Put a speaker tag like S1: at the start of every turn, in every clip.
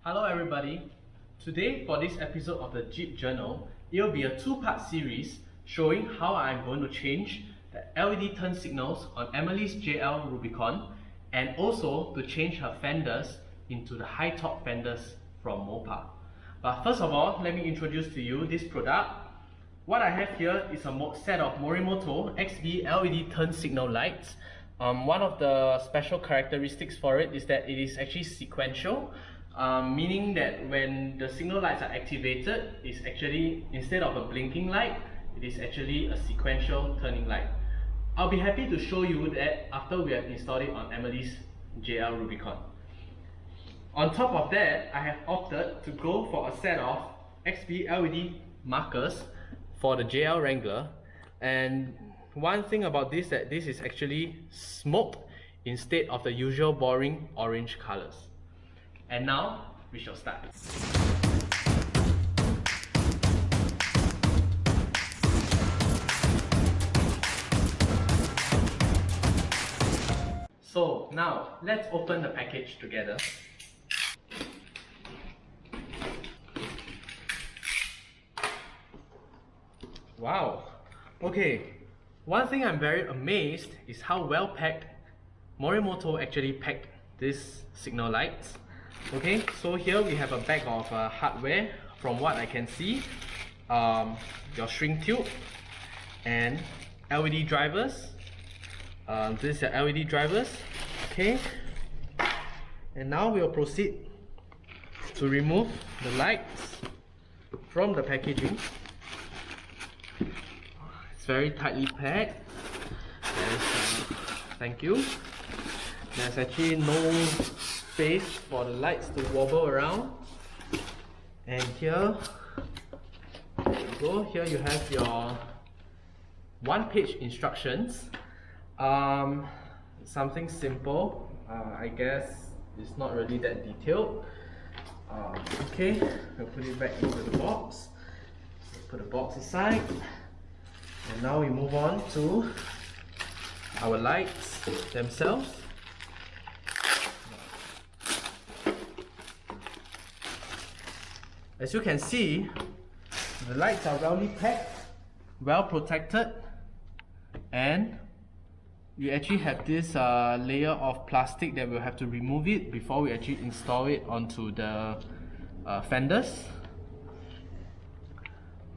S1: Hello everybody. Today for this episode of the Jeep Journal, it will be a two-part series showing how I'm going to change the LED turn signals on Emily's JL Rubicon and also to change her fenders into the high top fenders from Mopar. But first of all, let me introduce to you this product. What I have here is a set of Morimoto XB LED turn signal lights. One of the special characteristics for it is that it is actually sequential, meaning that when the signal lights are activated, it's actually, instead of a blinking light, it is actually a sequential turning light. I'll be happy to show you that after we have installed it on Emily's JL Rubicon. On top of that, I have opted to go for a set of XB LED markers for the JL Wrangler, and one thing about this that this is actually smoked instead of the usual boring orange colors. And now we shall start. So now let's open the package together. Wow. Okay. One thing I'm very amazed is how well packed Morimoto actually packed these signal lights. Okay, so here we have a bag of hardware. From what I can see, your shrink tube and LED drivers. These are LED drivers. Okay, and now we'll proceed to remove the lights from the packaging. Very tightly packed. Thank you. There's actually no space for the lights to wobble around. And here you go. Here you have your one-page instructions. Something simple. I guess it's not really that detailed. Okay, we'll put it back into the box. Put the box aside. And now we move on to our lights themselves. As you can see, the lights are well packed, well protected, and we actually have this layer of plastic that we'll have to remove it before we actually install it onto the fenders.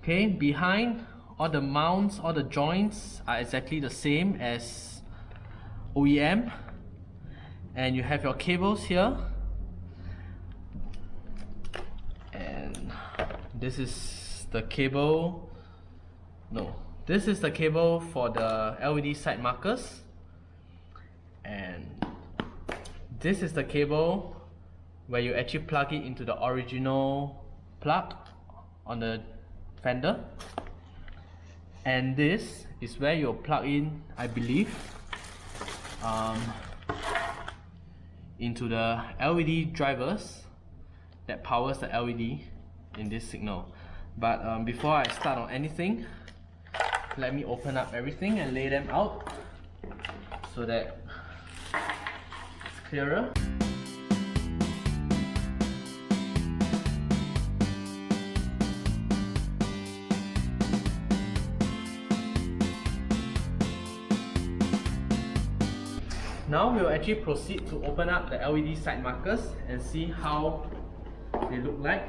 S1: Okay, behind, all the mounts, all the joints are exactly the same as OEM, and you have your cables here, and this is the cable. This is the cable for the LED side markers, and this is the cable where you actually plug it into the original plug on the fender. And this is where you'll plug in, I believe, into the LED drivers that powers the LED in this signal. But before I start on anything, let me open up everything and lay them out so that it's clearer. Now we'll actually proceed to open up the LED side markers and see how they look like.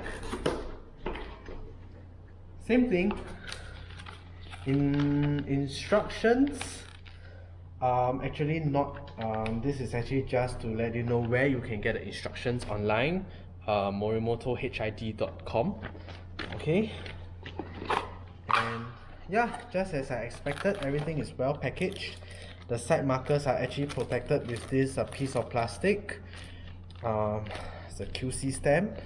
S1: Same thing. In instructions, actually not. This is actually just to let you know where you can get the instructions online. morimotohid.com. Okay. And yeah, just as I expected, everything is well packaged. The side markers are actually protected with this piece of plastic. It's a QC stamp.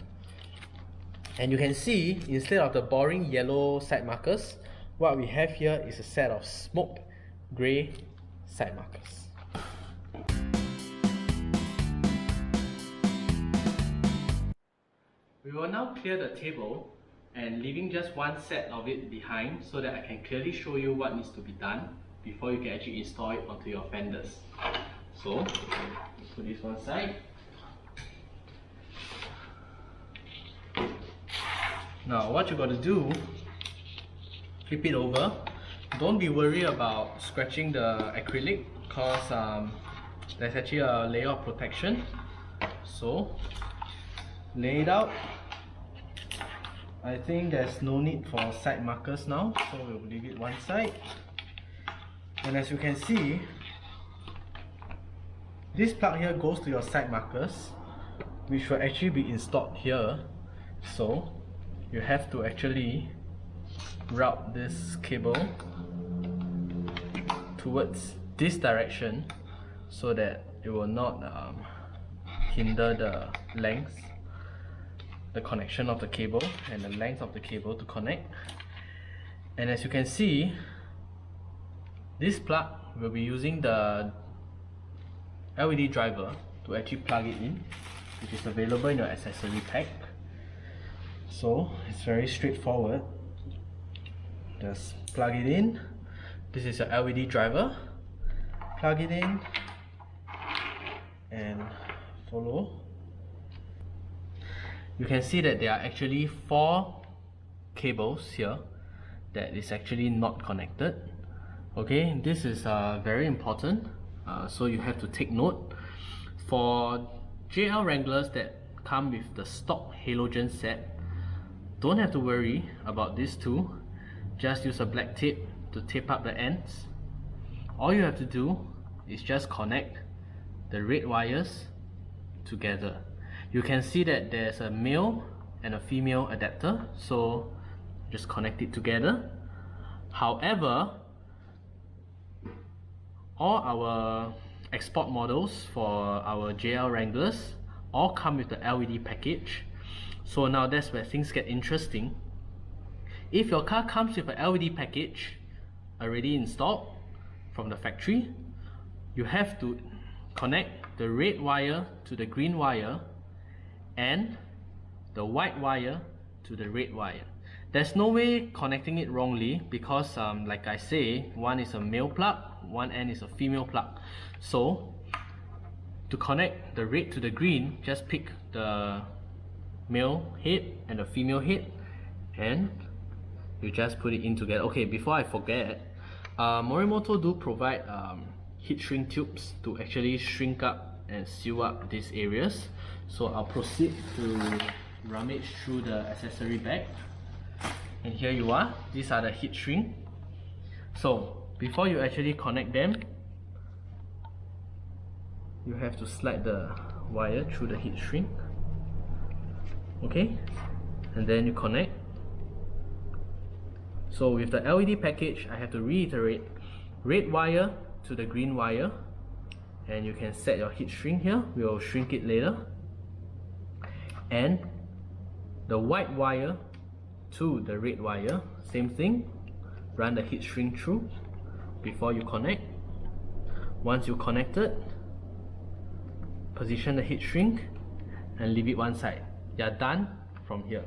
S1: And you can see, instead of the boring yellow side markers, what we have here is a set of smoked grey side markers. We will now clear the table and leaving just one set of it behind so that I can clearly show you what needs to be done before you can actually install it onto your fenders. So, put this one side. Now what you got to do, flip it over. Don't be worried about scratching the acrylic because there's actually a layer of protection. So lay it out. I think there's no need for side markers now, so we'll leave it one side. And as you can see, this plug here goes to your side markers, which will actually be installed here. So you have to actually route this cable towards this direction so that it will not hinder the length, the connection of the cable and the length of the cable to connect. And as you can see, this plug will be using the LED driver to actually plug it in, which is available in your accessory pack. So it's very straightforward. Just plug it in. This is your LED driver. Plug it in and follow. You can see that there are actually 4 cables here that is actually not connected. Okay, this is very important, so you have to take note. For JL Wranglers that come with the stock halogen set, don't have to worry about these two. Just use a black tape to tape up the ends. All you have to do is just connect the red wires together. You can see that there's a male and a female adapter, so just connect it together. However, all our export models for our JL Wranglers all come with the LED package. So now that's where things get interesting. If your car comes with a LED package already installed from the factory, you have to connect the red wire to the green wire and the white wire to the red wire. There's no way connecting it wrongly because like I say, one is a male plug, one end is a female plug. So to connect the red to the green, just pick the male head and the female head and you just put it in together. Okay, before I forget, Morimoto do provide heat shrink tubes to actually shrink up and seal up these areas. So I'll proceed to rummage through the accessory bag, and here you are. These are the heat shrink. So before you actually connect them, you have to slide the wire through the heat shrink. Okay, and then you connect. So with the LED package, I have to reiterate, red wire to the green wire, and you can set your heat shrink here. We'll shrink it later. And the white wire to the red wire, same thing. Run the heat shrink through before you connect. Once you connect it, position the heat shrink and leave it one side. You're done from here.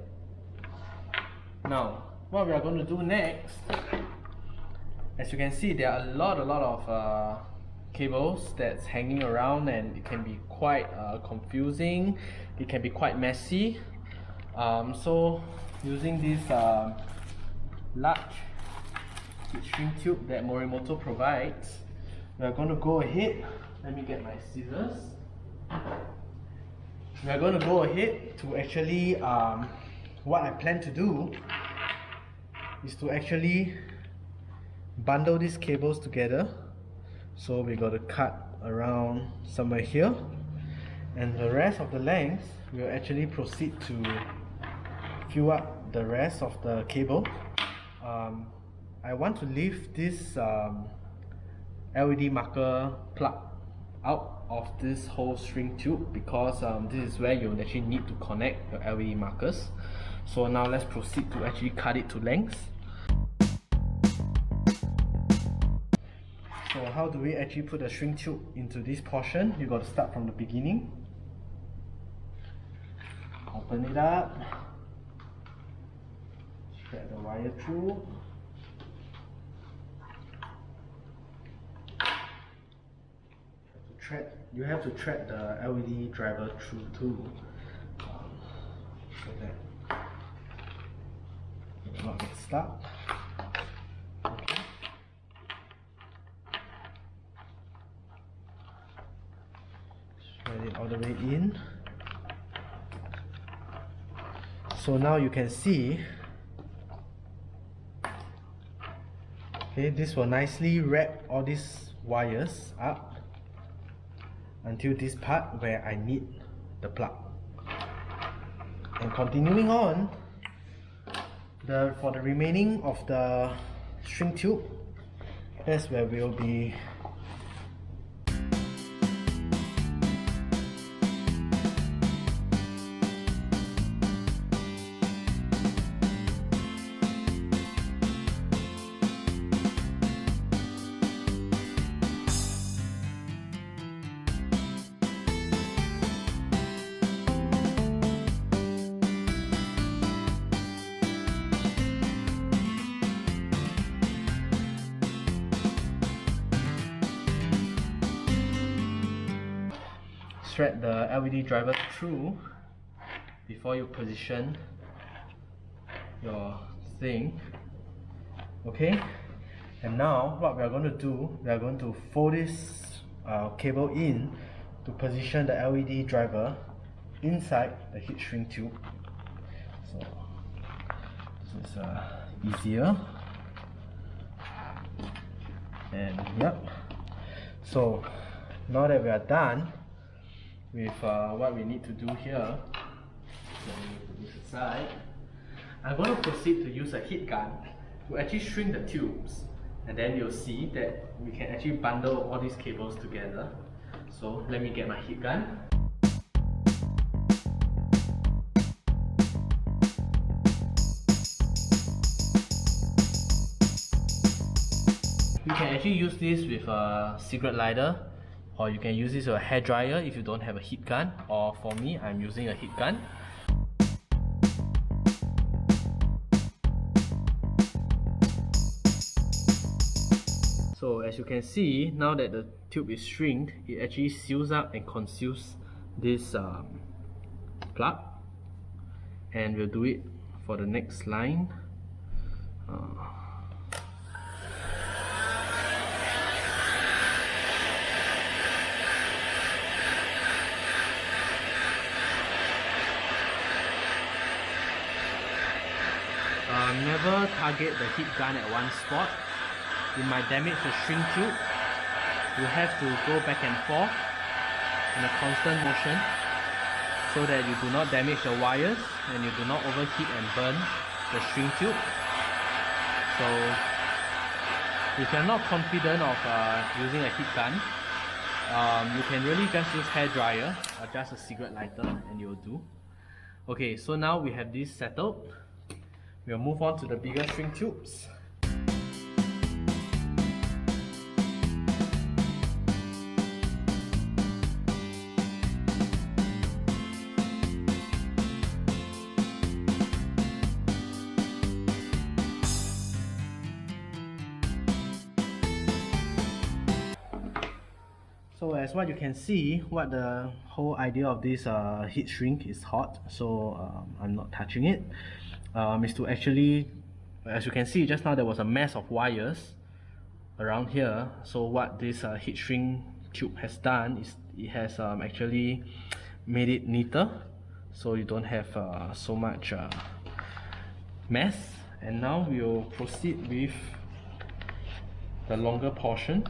S1: Now, what we are going to do next, as you can see, there are a lot of cables that's hanging around, and it can be quite confusing. It can be quite messy. So using this large heat shrink tube that Morimoto provides, we are going to go ahead. Let me get my scissors. We are going to go ahead to actually what I plan to do is to actually bundle these cables together. So we got to cut around somewhere here, and the rest of the length we'll actually proceed to fill up the rest of the cable. I want to leave this LED marker plug out of this whole string tube because this is where you'll actually need to connect your LED markers. So now let's proceed to actually cut it to length. So how do we actually put the shrink tube into this portion? You got to start from the beginning. Open it up. Thread the wire through. You have to thread the LED driver through too, so that
S2: not get stuck. Okay. Thread it all the way in. So now you can see, okay, this will nicely wrap all these wires up until this part where I need the plug. And continuing on, for the remaining of the string tube, that's where we'll be thread the LED driver through before you position your thing. Okay, and now what we are going to do, we are going to fold this cable in to position the LED driver inside the heat shrink tube. So this is easier, and yep. So now that we are done with what we need to do here, so let me put this aside. I'm going to proceed to use a heat gun to actually shrink the tubes, and then you'll see that we can actually bundle all these cables together. So let me get my heat gun. You can actually use this with a cigarette lighter, or you can use this with a hair dryer if you don't have a heat gun, or for me, I'm using a heat gun. So as you can see, now that the tube is shrinked, it actually seals up and conceals this plug, and we'll do it for the next line. Never target the heat gun at one spot. You might damage the shrink tube. You have to go back and forth in a constant motion so that you do not damage the wires and you do not overheat and burn the shrink tube. So if you're not confident of using a heat gun, you can really just use hair dryer or just a cigarette lighter and you'll do. Okay, so now we have this settled. We'll move on to the bigger shrink tubes. So as what you can see, what the whole idea of this heat shrink is hot, so I'm not touching it. Is to actually, as you can see just now, there was a mess of wires around here. So what this heat shrink tube has done is it has actually made it neater, so you don't have so much mess. And now we'll proceed with the longer portion.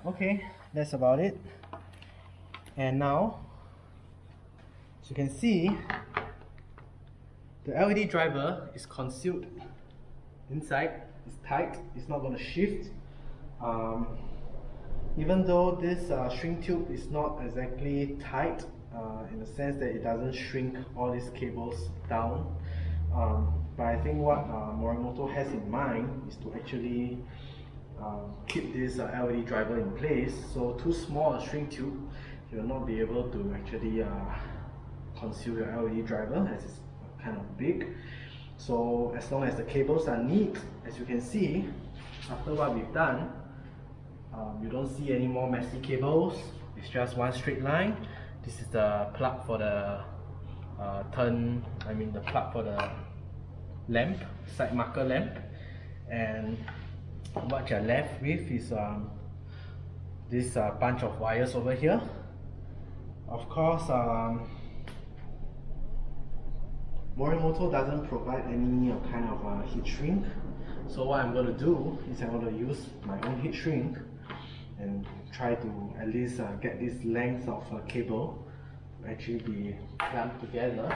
S2: Okay, that's about it. And now, as you can see, the LED driver is concealed inside. It's tight, it's not going to shift. Even though this shrink tube is not exactly tight, in the sense that it doesn't shrink all these cables down, but I think what Morimoto has in mind is to actually
S1: keep this LED driver in place. So too small a shrink tube, you'll not be able to actually conceal your LED driver, as it's kind of big. So as long as the cables are neat, as you can see, after what we've done, you don't see any more messy cables. It's just one straight line. This is the plug for the the plug for the lamp, side marker lamp. And what you're left with is this bunch of wires over here. Of course, Morimoto doesn't provide any kind of heat shrink. So what I'm going to do is I'm going to use my own heat shrink and try to at least get this length of cable to actually be clamped together.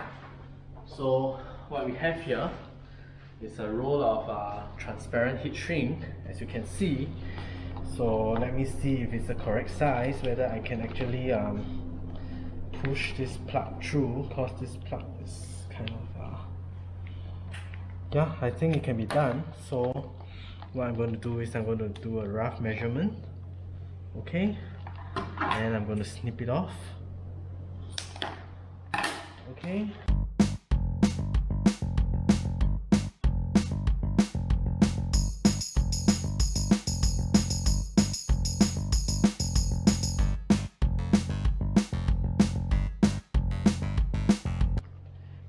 S1: So what we have here is a roll of transparent heat shrink, as you can see. So let me see if it's the correct size, whether I can actually push this plug through, because this plug is kind of yeah, I think it can be done. So what I'm going to do is I'm going to do a rough measurement, okay, and I'm going to snip it off, okay.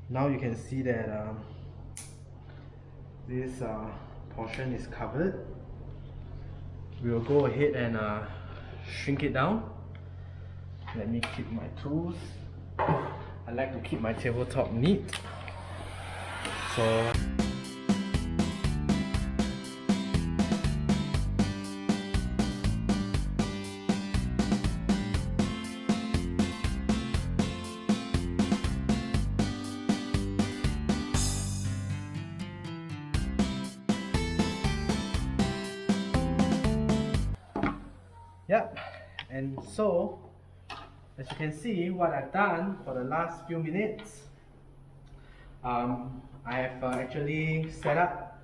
S1: Now you can see that this portion is covered. We will go ahead and shrink it down. Let me keep my tools. I like to keep my tabletop neat. So yep, and so as you can see, what I've done for the last few minutes, I have actually set up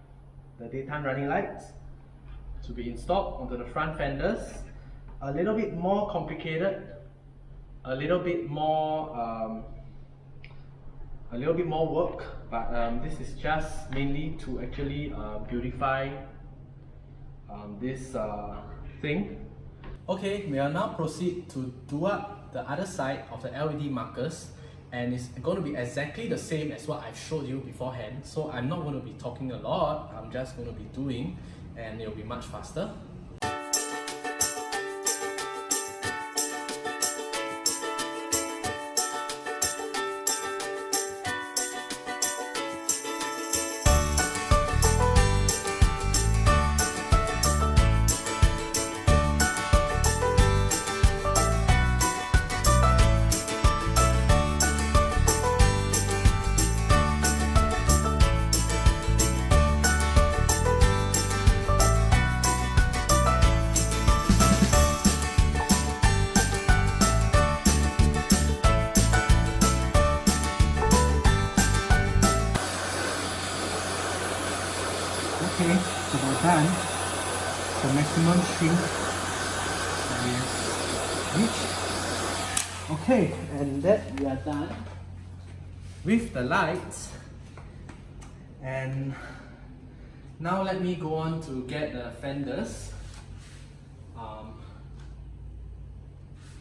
S1: the daytime running lights to be installed onto the front fenders. A little bit more complicated, a little bit more work, but this is just mainly to actually beautify this thing. Okay, we will now proceed to do up the other side of the LED markers, and it's going to be exactly the same as what I've showed you beforehand. So I'm not going to be talking a lot, I'm just going to be doing, and it'll be much faster. Okay, so we're done. The maximum shrink is reached. Okay, and that we are done with the lights. And now let me go on to get the fenders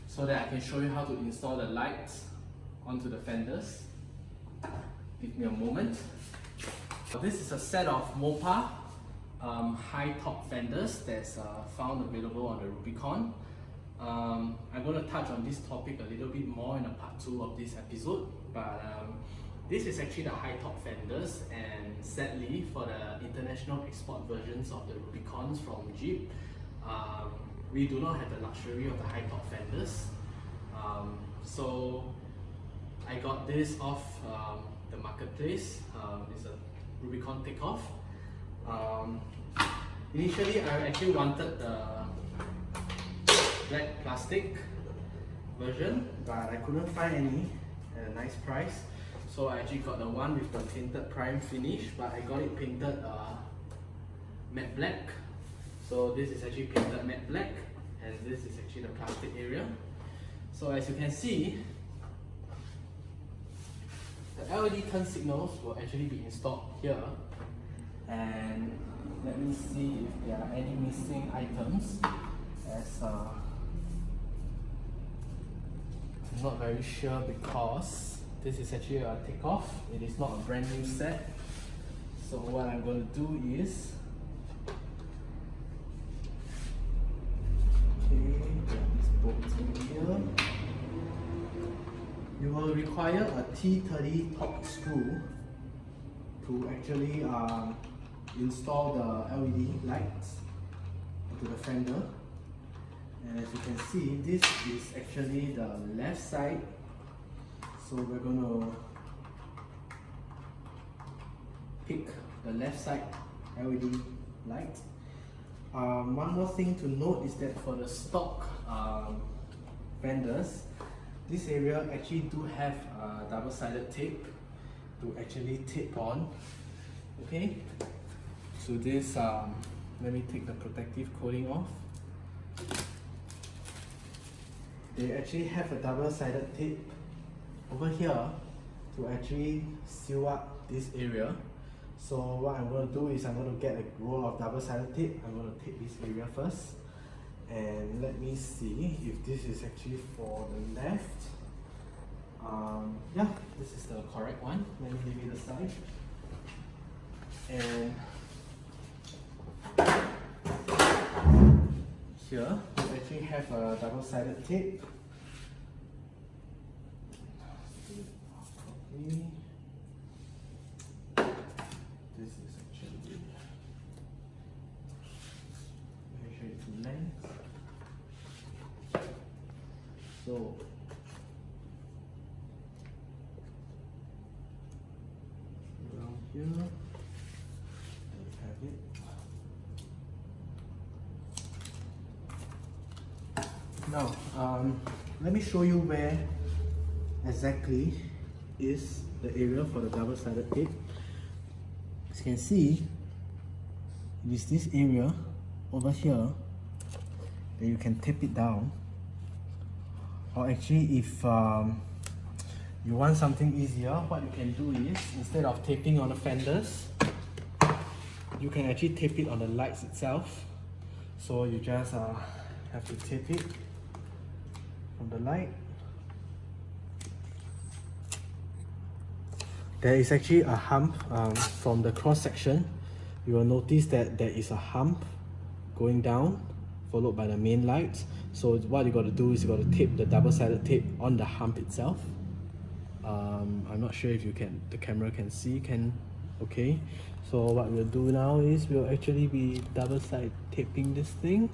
S1: so that I can show you how to install the lights onto the fenders. Give me a moment. This is a set of Mopar High Top Fenders that's found available on the Rubicon. I'm going to touch on this topic a little bit more in a part 2 of this episode, but this is actually the High Top Fenders, and sadly for the international export versions of the Rubicons from Jeep, we do not have the luxury of the High Top Fenders. So I got this off the marketplace. It's a Rubicon takeoff. Initially I actually wanted the black plastic version, but I couldn't find any at a nice price, so I actually got the one with the painted prime finish, but I got it painted matte black. So this is actually painted matte black, and this is actually the plastic area. So as you can see, the LED turn signals will actually be installed here. And let me see if there are any missing items, as I'm not very sure because this is actually a takeoff. It is not a brand new set. So what I'm going to do is, these bolts in here. You will require a T30 Torx screw to actually install the LED lights into the fender. And as you can see, this is actually the left side. So we're going to pick the left side LED light. One more thing to note is that for the stock fenders, this area actually do have double-sided tape to actually tape on. Okay, so this let me take the protective coating off. They actually have a double-sided tape over here to actually seal up this area. So what I'm going to do is I'm going to get a roll of double-sided tape. I'm going to tape this area first, and let me see if this is actually for the left. Yeah, this is the correct one. Let me leave it aside. And here we actually have a double-sided tape. This is actually measure it to length. So around here, there you have it. Now, let me show you where exactly is the area for the double-sided tape. As you can see, it is this area over here that you can tape it down. Or actually, if you want something easier, what you can do is, instead of taping on the fenders, you can actually tape it on the lights itself. So you just have to tape it from the light. There is actually a hump from the cross section. You will notice that there is a hump going down, followed by the main lights. So what you got to do is you got to tape the double-sided tape on the hump itself. I'm not sure if you can, the camera can see. Okay. So what we'll do now is we'll actually be double-side taping this thing.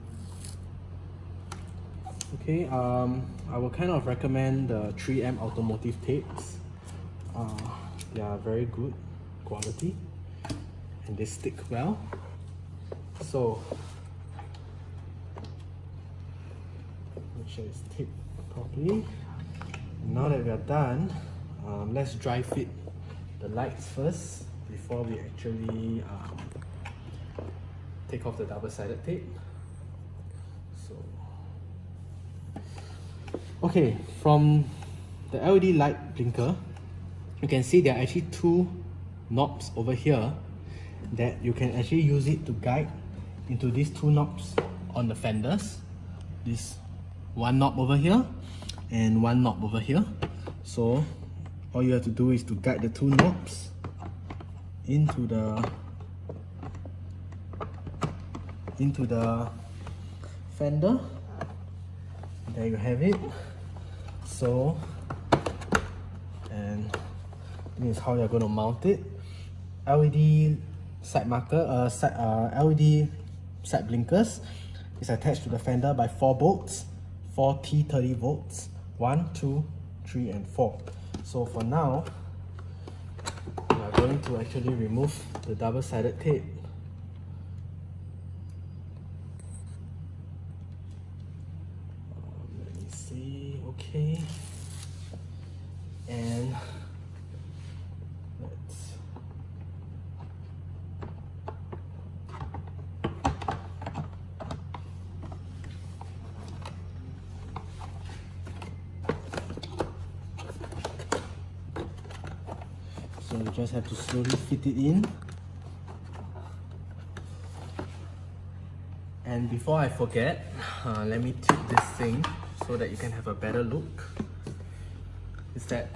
S1: Okay. I will kind of recommend the 3M automotive tapes. They are very good quality and they stick well. So make sure it's taped properly. Now that we are done, let's dry fit the lights first before we actually take off the double-sided tape. So okay, from the LED light blinker, you can see there are actually two knobs over here that you can actually use it to guide into these two knobs on the fenders. This one knob over here and one knob over here. So all you have to do is to guide the two knobs into the fender. There you have it. So, and this is how you're going to mount it. LED side marker, LED side blinkers is attached to the fender by 4 bolts, 4 T30 volts, 1, 2, 3 and 4. So for now, we are going to actually remove the double-sided tape. Let me see, okay. And
S2: just have to slowly fit it in. And before I forget, let me tip this thing so that you can have a better look. Is that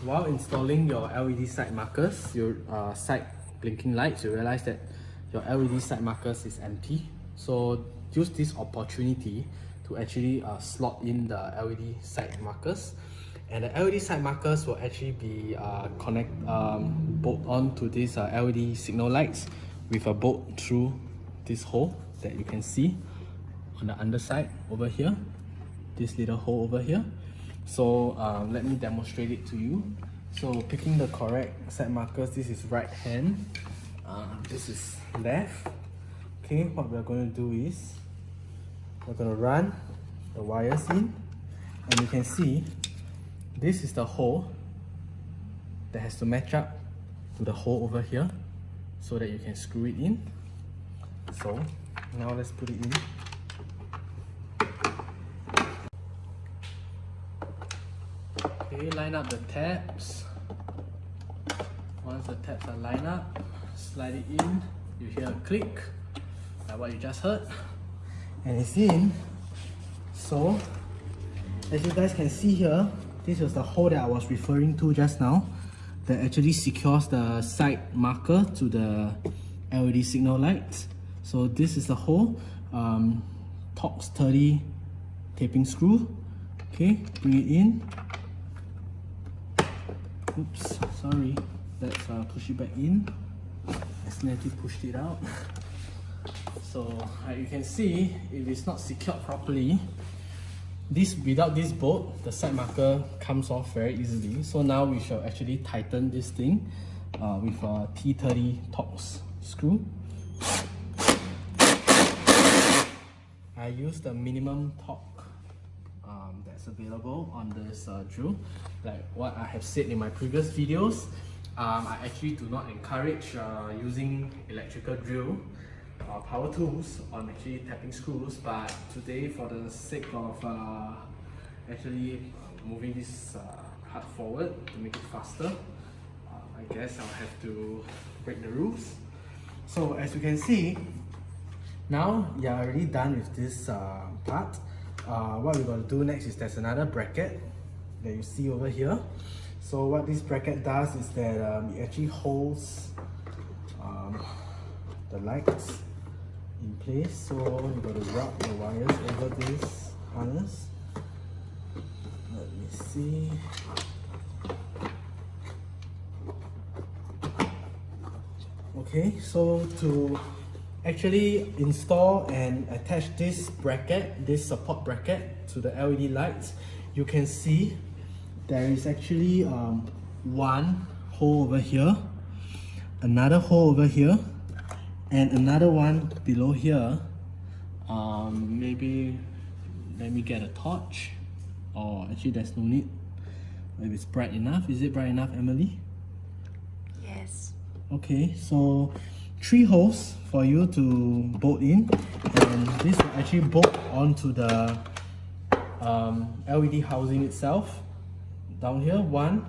S2: while installing your LED side markers, your side blinking lights, you realize that your LED side markers is empty. So use this opportunity to actually slot in the LED side markers. And the LED side markers will actually be bolt onto these LED signal lights with a bolt through this hole that you can see on the underside over here, this little hole over here. So let me demonstrate it to you. So picking the correct side markers, this is right hand, this is left. Okay, what we're going to do is we're going to run the wires in, and you can see this is the hole that has to match up to the hole over here so that you can screw it in. So now let's put it in. Okay, line up the tabs. Once the tabs are lined up, slide it in. You hear a click, like what you just heard, and it's in. So as you guys can see here, this is the hole that I was referring to just now that actually secures the side marker to the LED signal lights. So this is the hole, TOCS 30 taping screw. Okay, bring it in. Oops, sorry. Let's push it back in. Accidentally pushed it out. So you can see if it's not secured properly, without this bolt, the side marker comes off very easily. So now we shall actually tighten this thing with a T30 TOCS screw. I use the minimum torque that's available on this drill. Like what I have said in my previous videos, I actually do not encourage using electrical drill power tools on actually tapping screws, but today, for the sake of actually moving this part forward to make it faster, I guess I'll have to break the rules. So as you can see, now you're already done with this part. What we're going to do next is there's another bracket that you see over here. So what this bracket does is that it actually holds the lights in place. So you're going to rub the wires over this harness. Let me see. Okay, so to actually install and attach this bracket, this support bracket to the LED lights, you can see there is actually one hole over here, another hole over here, and another one below here. Maybe let me get a torch, or actually there's no need. Maybe it's bright enough. Is it bright enough, Emily?
S3: Yes.
S2: Okay, so 3 holes for you to bolt in, and this will actually bolt onto the LED housing itself. Down here, 1,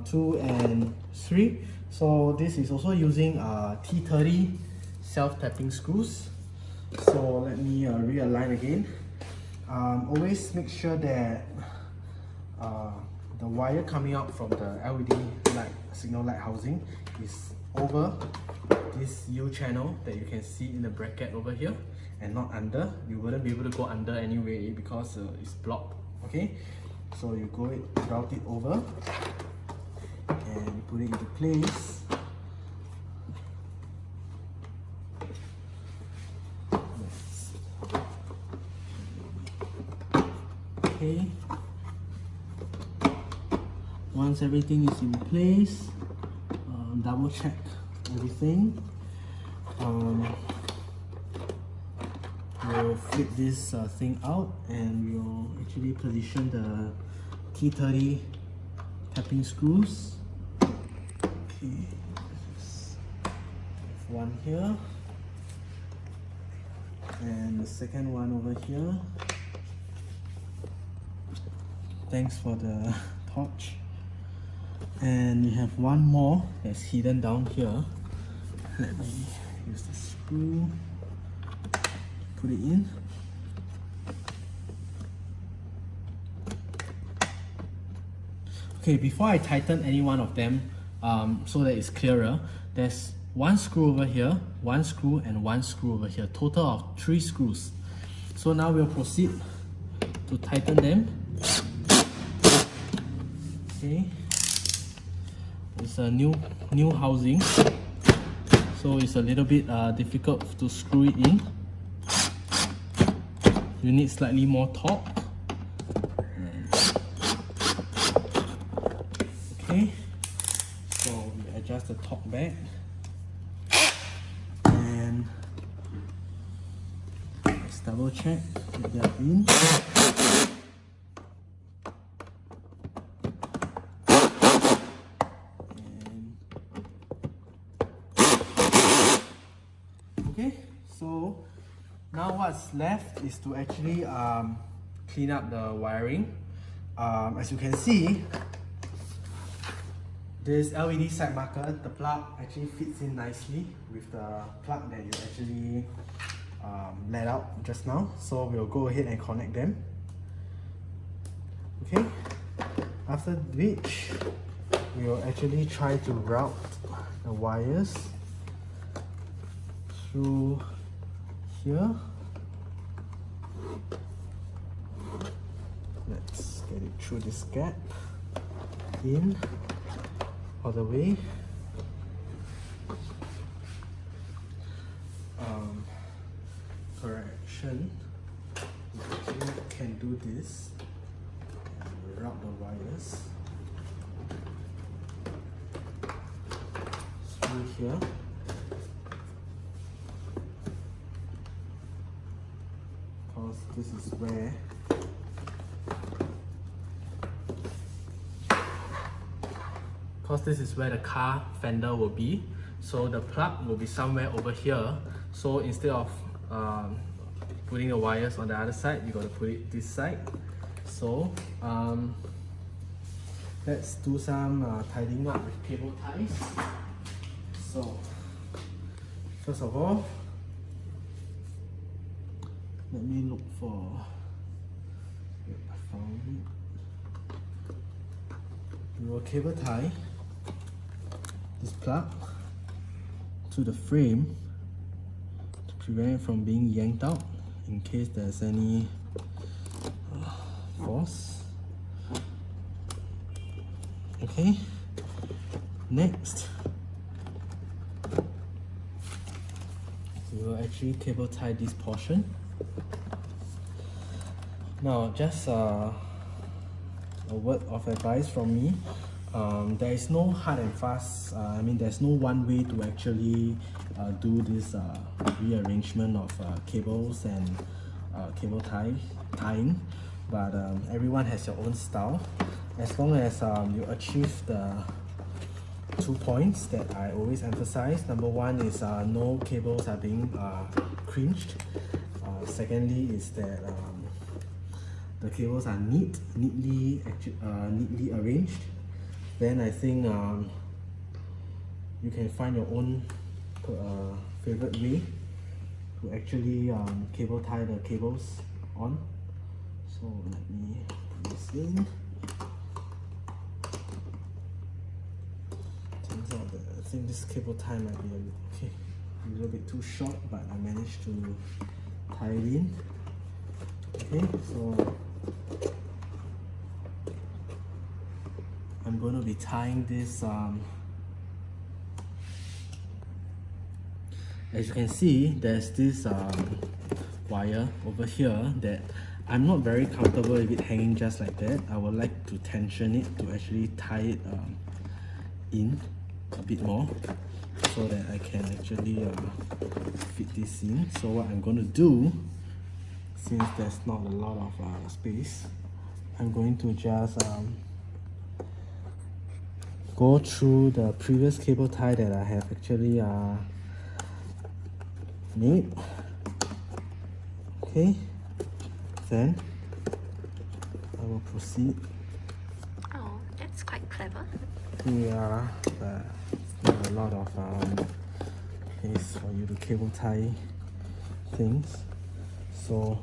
S2: 2, and 3. So this is also using T30 self-tapping screws. So let me realign again. Always make sure that the wire coming out from the LED light, signal light housing is over this U channel that you can see in the bracket over here, and not under. You wouldn't be able to go under anyway because it's blocked. Okay, so you route it over and you put it into place. Okay, once everything is in place, double check everything. We'll flip this thing out, and we'll actually position the T30 tapping screws. Okay, one here, and the second one over here. Thanks for the torch. And we have one more that's hidden down here. Let me use the screw, put it in. Okay, before I tighten any one of them, so that it's clearer, there's one screw over here, one screw, and one screw over here. Total of 3 screws. So now we'll proceed to tighten them. Okay, it's a new housing, so it's a little bit difficult to screw it in. You need slightly more torque. Okay, so we adjust the torque back and let's double check that they are in. Okay, so now what's left is to actually clean up the wiring. As you can see, this LED side marker, the plug actually fits in nicely with the plug that you actually let out just now. So we'll go ahead and connect them. Okay, after which we will actually try to route the wires through here. Let's get it through this gap, in all the way. Correction, we actually can do this and route the wires through here. Because this is where the car fender will be, so the plug will be somewhere over here. So instead of putting the wires on the other side, you got to put it this side. So let's do some tidying up with cable ties. So first of all, let me look for, I found it. We will cable tie this plug to the frame to prevent it from being yanked out in case there's any force. Okay, next we will actually cable tie this portion. Now just a word of advice from me. There is no hard and fast, there's no one way to actually do this rearrangement of cables and cable tying, but everyone has your own style. As long as you achieve the 2 points that I always emphasize. Number one is no cables are being cringed. Secondly is that the cables are neatly arranged. Then I think you can find your own favorite way to actually cable tie the cables on. So let me put this in. Turns out that I think this cable tie might be a little bit too short, but I managed to tie it in. Okay, so I'm going to be tying this, as you can see, there's this wire over here that I'm not very comfortable with it hanging just like that. I would like to tension it to actually tie it in a bit more so that I can actually fit this in. So what I'm going to do, since there's not a lot of space, I'm going to just go through the previous cable tie that I have actually made. Okay, then I will proceed.
S3: Oh, that's quite clever.
S2: here, but not a lot of place for you to cable tie things. So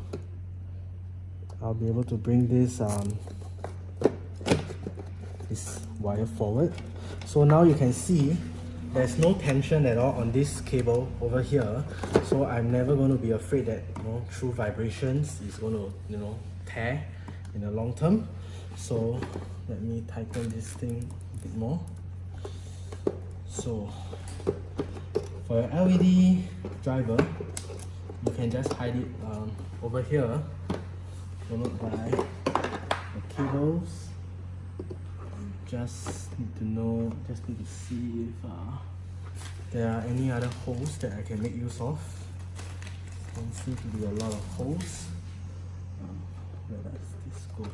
S2: I'll be able to bring this wire forward. So now you can see there's no tension at all on this cable over here. So I'm never going to be afraid that through vibrations it's going to tear in the long term. So let me tighten this thing a bit more. So for your LED driver, you can just hide it over here, followed by the cables. Just need to see if there are any other holes that I can make use of. There seems to be a lot of holes. Where does this go to?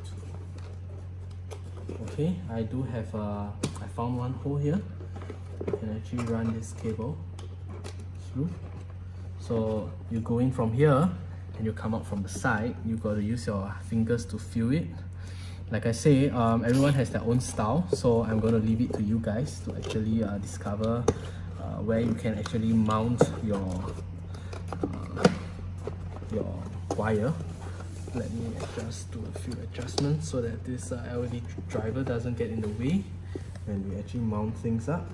S2: Okay, I do have I found one hole here. You can actually run this cable through. So you go in from here and you come out from the side. You got to use your fingers to feel it. Like I say, everyone has their own style, so I'm going to leave it to you guys to actually discover where you can actually mount your wire. Let me just do a few adjustments so that this LED driver doesn't get in the way when we actually mount things up.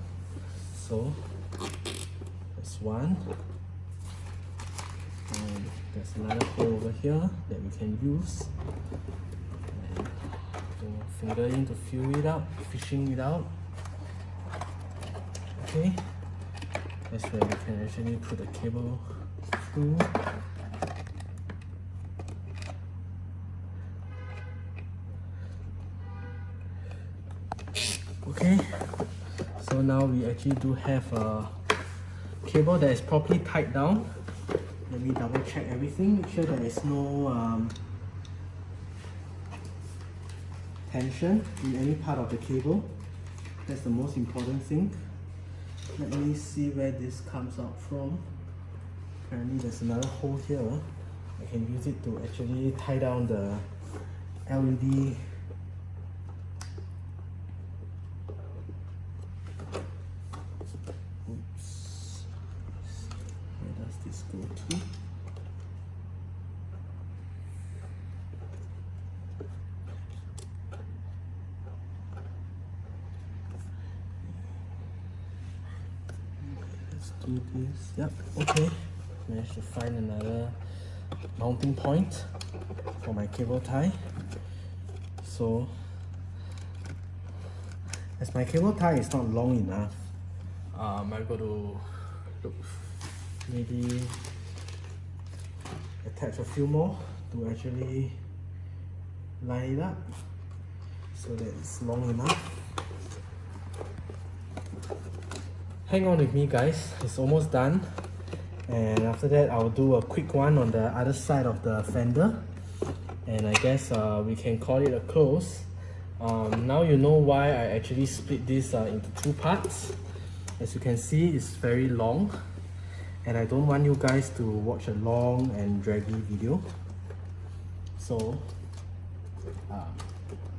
S2: So that's one. And there's another hole over here that we can use. Finger in to feel it out, fishing it out. Okay, that's where we can actually put the cable through. Okay, so now we actually do have a cable that is properly tied down. Let me double check everything, make sure there is no tension in any part of the cable. That's the most important thing. Let me see where this comes out from. Apparently there's another hole here. I can use it to actually tie down the LED. Oops. Where does this go to? Do this. Yep, okay. Managed to find another mounting point for my cable tie. So as my cable tie is not long enough, I'm going to maybe attach a few more to actually line it up so that it's long enough. Hang on with me guys, it's almost done, and after that I'll do a quick one on the other side of the fender, and I guess we can call it a close. Now you know why I actually split this into two parts. As you can see, it's very long and I don't want you guys to watch a long and draggy video. So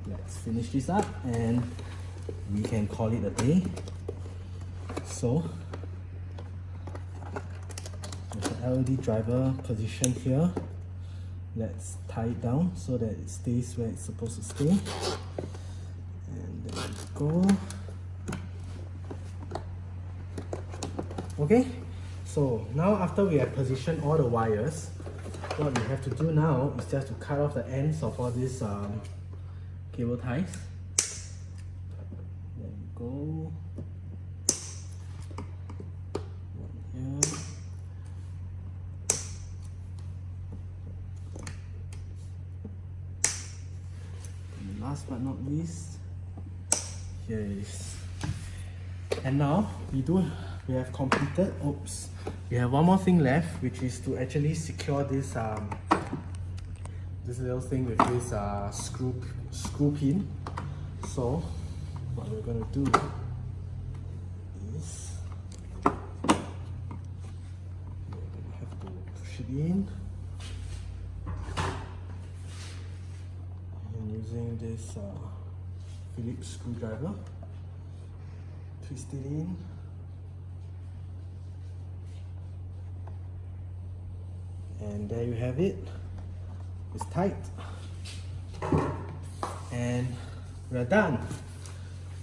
S2: let's finish this up and we can call it a day. So with the LED driver positioned here, let's tie it down so that it stays where it's supposed to stay. And there we go. Okay, so now after we have positioned all the wires, what we have to do now is just to cut off the ends of all these cable ties. There we go. One here. And last but not least, here it is. And now we have completed, we have one more thing left, which is to actually secure this this little thing with this screw pin. So what we're going to do is we're going to have to push it in, and using this Phillips screwdriver,
S4: twist it in. And there you have it. It's tight. And we're done.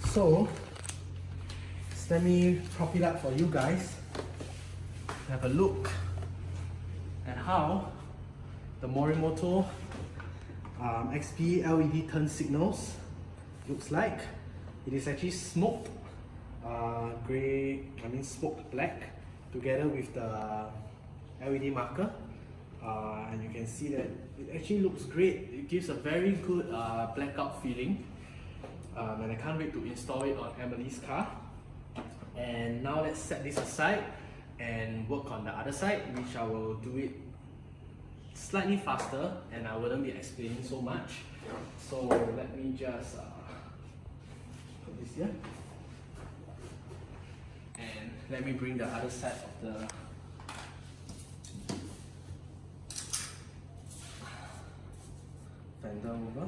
S4: So let me prop it up for you guys. Have a look at how the Morimoto XP LED turn signals looks like. It is actually smoked smoked black together with the LED marker. And you can see that it actually looks great. It gives a very good blackout feeling. And I can't wait to install it on Emily's car. And now let's set this aside and work on the other side, which I will do it slightly faster and I wouldn't be explaining so much. So let me just put this here. And let me bring the other side of the Fender over.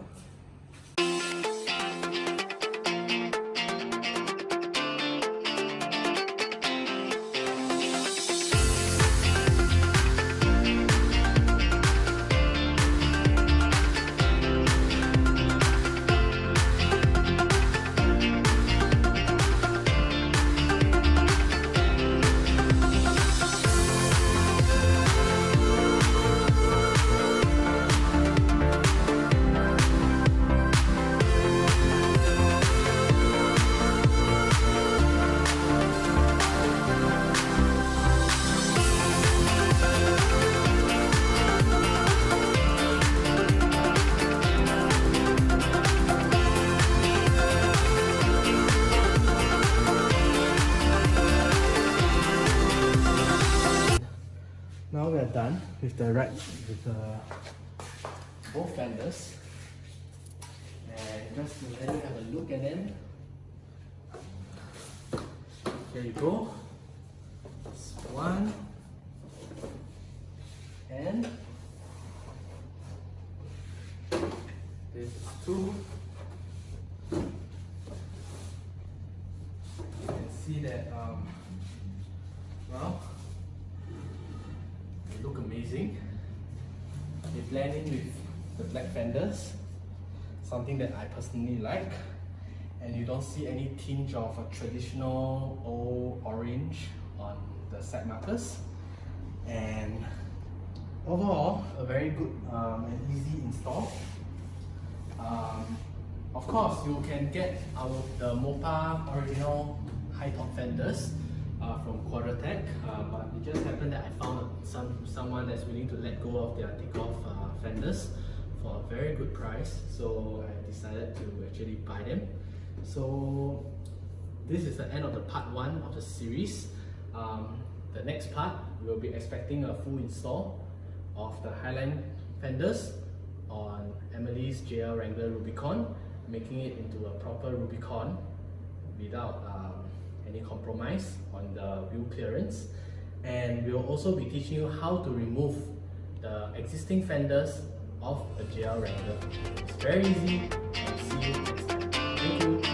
S4: Now we are done with both fenders, and just to let you have a look at them. There you go. That's one, and this is two. You can see that well, they look amazing. They blend in with the black fenders, something that I personally like, and you don't see any tinge of a traditional old orange on the side markers. And overall, a very good and easy install. Of course, you can get the Mopar original high top fenders from Quadratech, but it just happened that I found someone that's willing to let go of their takeoff fenders for a very good price, so I decided to actually buy them. So this is the end of the part 1 of the series. The next part, we'll be expecting a full install of the Highline fenders on Emily's JL Wrangler Rubicon, making it into a proper Rubicon without any compromise on the wheel clearance. And we'll also be teaching you how to remove the existing fenders of the JL Wrangler. It's very easy, and see you next time. Thank you.